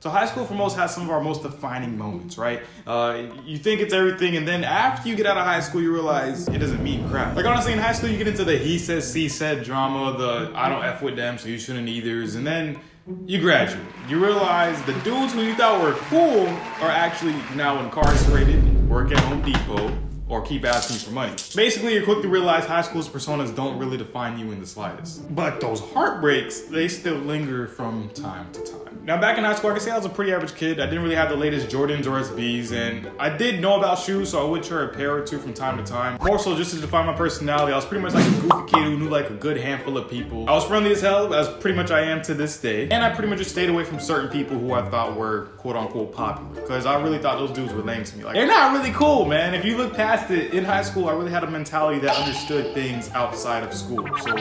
So high school for most has some of our most defining moments, right? You think it's everything, and then after you get out of high school, you realize it doesn't mean crap. Like honestly, in high school, you get into the he said, she said drama, the I don't F with them, so you shouldn't either's, and then you graduate. You realize the dudes who you thought were cool are actually now incarcerated, work at Home Depot, or keep asking you for money. Basically, you quickly realize high school's personas don't really define you in the slightest. But those heartbreaks, they still linger from time to time. Now back in high school, I can say I was a pretty average kid. I didn't really have the latest Jordans or SBs, and I did know about shoes, so I would try a pair or two from time to time. More so just to define my personality. I was pretty much like a goofy kid who knew like a good handful of people. I was friendly as hell, as pretty much I am to this day. And I pretty much just stayed away from certain people who I thought were quote unquote popular, because I really thought those dudes were lame to me. Like, they're not really cool, man. If you look past it, in high school, I really had a mentality that understood things outside of school. So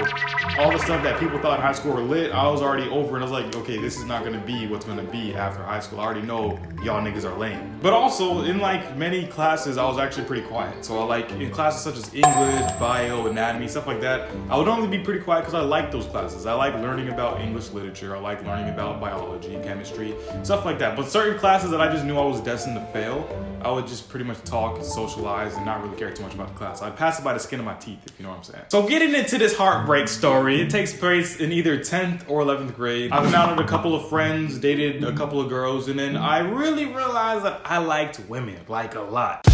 all the stuff that people thought in high school were lit, I was already over, and I was like, okay, this is not gonna be what's gonna be after high school. I already know y'all niggas are lame. But also, in like many classes, I was actually pretty quiet. So like in classes such as English, bio, anatomy, stuff like that, I would only be pretty quiet because I like those classes. I like learning about English literature. I like learning about biology and chemistry, stuff like that. But certain classes that I just knew I was destined to fail, I would just pretty much talk and socialize and not really care too much about the class. I'd pass it by the skin of my teeth, if you know what I'm saying. So getting into this heartbreak story, it takes place in either 10th or 11th grade. I've encountered a couple of friends, dated a couple of girls, and then I really realized that I liked women, like a lot.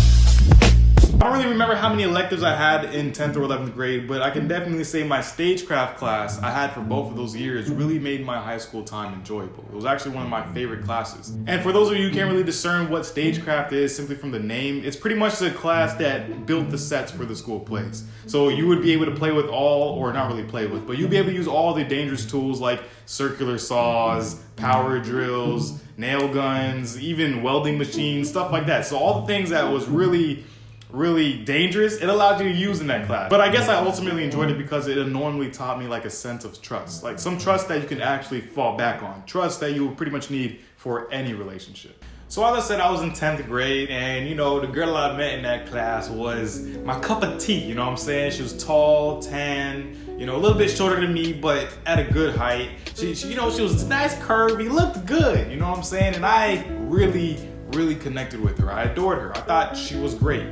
I don't really remember how many electives I had in 10th or 11th grade, but I can definitely say my stagecraft class I had for both of those years really made my high school time enjoyable. It was actually one of my favorite classes. And for those of you who can't really discern what stagecraft is simply from the name, it's pretty much the class that built the sets for the school plays. So you would be able to play with all, or not really play with, but you'd be able to use all the dangerous tools like circular saws, power drills, nail guns, even welding machines, stuff like that. So all the things that was really dangerous, it allowed you to use in that class. But I guess I ultimately enjoyed it because it normally taught me like a sense of trust. Like some trust that you can actually fall back on. Trust that you would pretty much need for any relationship. So as I said, I was in 10th grade, and you know, the girl I met in that class was my cup of tea, you know what I'm saying? She was tall, tan, you know, a little bit shorter than me, but at a good height. She you know, she was nice, curvy, looked good, you know what I'm saying? And I really connected with her. I adored her. I thought she was great.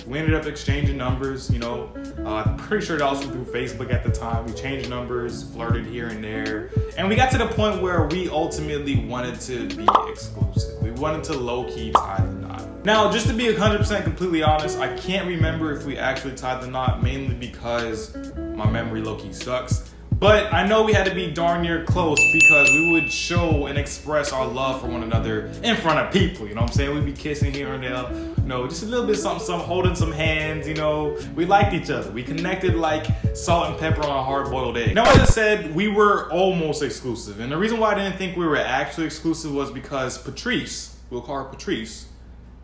We ended up exchanging numbers, you know. I'm pretty sure that was through Facebook at the time. We changed numbers, flirted here and there. And we got to the point where we ultimately wanted to be exclusive. We wanted to low-key tie the knot. Now, just to be 100% completely honest, I can't remember if we actually tied the knot, mainly because my memory low-key sucks. But I know we had to be darn near close because we would show and express our love for one another in front of people, you know what I'm saying? We'd be kissing here and there, you know, just a little bit something, holding some hands, you know. We liked each other. We connected like salt and pepper on a hard-boiled egg. Now, as I said, we were almost exclusive. And the reason why I didn't think we were actually exclusive was because Patrice, we'll call her Patrice,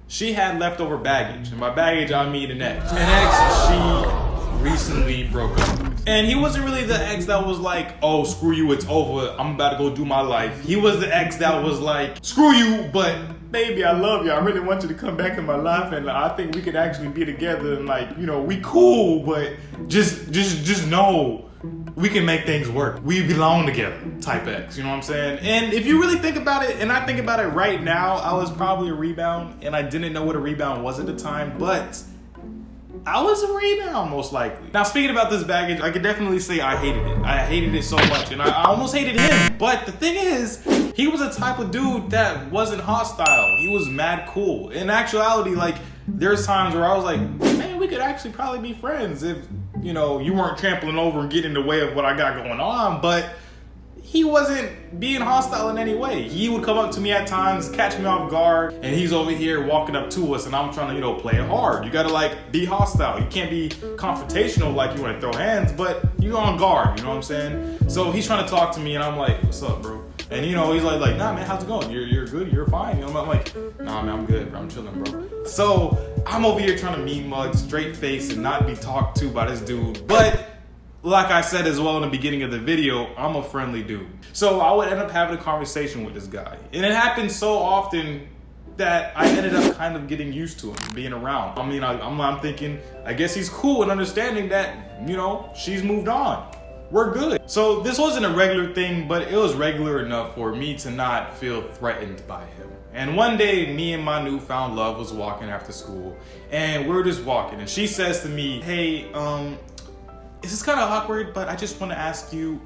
she had leftover baggage. And by baggage, I mean an ex. An ex she recently broke up with. And he wasn't really the ex that was like, oh, screw you, it's over, I'm about to go do my life. He was the ex that was like, screw you, but baby, I love you. I really want you to come back in my life, and I think we could actually be together, and like, you know, we cool, but just know we can make things work. We belong together type ex, you know what I'm saying? And if you really think about it, and I think about it right now, I was probably a rebound, and I didn't know what a rebound was at the time, but I was a rebound, most likely. Now, speaking about this baggage, I could definitely say I hated it. I hated it so much, and I almost hated him. But the thing is, he was a type of dude that wasn't hostile. He was mad cool. In actuality, like, there's times where I was like, man, we could actually probably be friends if, you know, you weren't trampling over and getting in the way of what I got going on. But he wasn't being hostile in any way. He would come up to me at times, catch me off guard, and he's over here walking up to us, and I'm trying to, you know, play it hard. You gotta like be hostile. You can't be confrontational like you wanna throw hands, but you're on guard, you know what I'm saying? So he's trying to talk to me, and I'm like, what's up, bro? And you know, he's like, nah, man, how's it going? You're good, you're fine. You know, I'm like, nah, man, I'm good, bro, I'm chilling, bro. So I'm over here trying to mean mug, straight face, and not be talked to by this dude, but like I said as well in the beginning of the video, I'm a friendly dude. So I would end up having a conversation with this guy. And it happened so often that I ended up kind of getting used to him, being around. I'm thinking, I guess he's cool and understanding that, you know, she's moved on. we're good. So this wasn't a regular thing, but it was regular enough for me to not feel threatened by him. And one day, me and my newfound love was walking after school, and we were just walking, and she says to me, hey, this is kind of awkward, but I just want to ask you,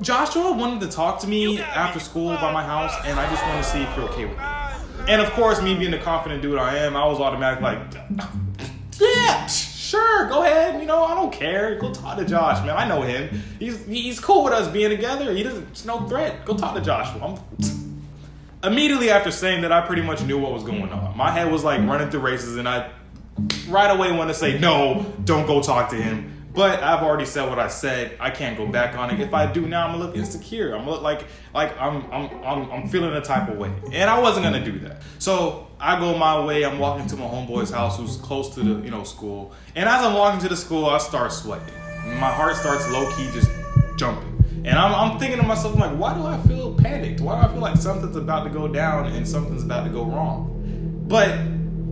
Joshua wanted to talk to me after school by my house, and I just want to see if you're okay with it. And of course, me being the confident dude I am, I was automatically like, yeah, sure, go ahead. You know, I don't care. Go talk to Josh, man. I know him. He's cool with us being together. It's no threat. Go talk to Joshua. Immediately after saying that, I pretty much knew what was going on. My head was like running through races, and I right away want to say, no, don't go talk to him. But I've already said what I said. I can't go back on it. If I do now, I'm gonna look insecure. I'm gonna look like I'm feeling a type of way, and I wasn't gonna do that. So I go my way. I'm walking to my homeboy's house, who's close to the school. And as I'm walking to the school, I start sweating. My heart starts low key just jumping. And I'm thinking to myself, I'm like, why do I feel panicked? Why do I feel like something's about to go down and something's about to go wrong? But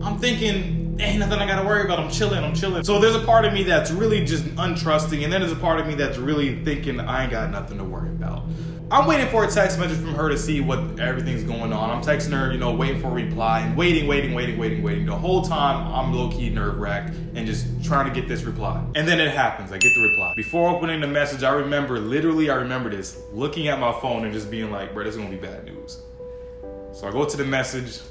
I'm thinking, ain't nothing I gotta worry about. I'm chilling. So there's a part of me that's really just untrusting, and then there's a part of me that's really thinking I ain't got nothing to worry about. I'm waiting for a text message from her to see what everything's going on. I'm texting her, waiting for a reply, and waiting. The whole time, I'm low-key nerve-wracked and just trying to get this reply. And then it happens. I get the reply. Before opening the message, I remember this, looking at my phone and just being like, bro, this is gonna be bad news. So I go to the message,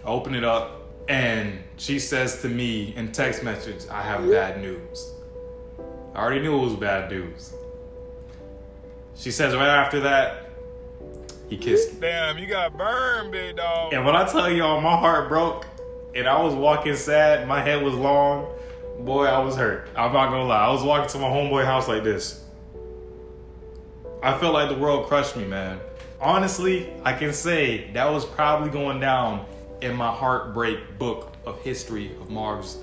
I open it up, and she says to me in text message, I have bad news. I already knew it was bad news. She says right after that, he kissed me. Damn, you got burned, big dog. And when I tell y'all my heart broke and I was walking sad, my head was long, boy, I was hurt. I'm not gonna lie. I was walking to my homeboy house like this. I felt like the world crushed me, man. Honestly, I can say that was probably going down in my heartbreak book of history of Marv's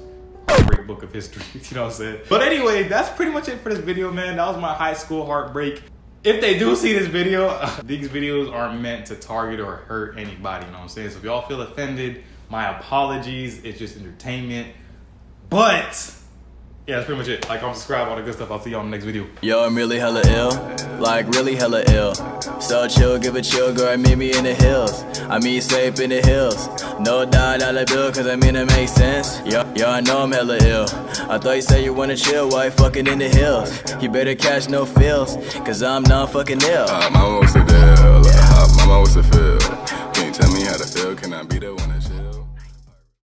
heartbreak book of history. You know what I'm saying? But anyway, that's pretty much it for this video, man. That was my high school heartbreak. If they do see this video, these videos aren't meant to target or hurt anybody, you know what I'm saying? So if y'all feel offended, my apologies. It's just entertainment. But yeah, that's pretty much it. Like, comment, subscribe, all the good stuff. I'll see y'all in the next video. Yo, I'm really hella ill, like really hella ill. So chill, give a chill, girl, meet me in the hills. I mean, safe in the hills. No $1 bill, cause I mean it makes sense. Yo, I know I'm hella ill. I thought you said you wanna chill while you fucking in the hills. You better catch no feels, cause I'm not fucking ill. Mama, what's the deal? Mama, what's the feel? Can you tell me how to feel? Can I be the one to chill?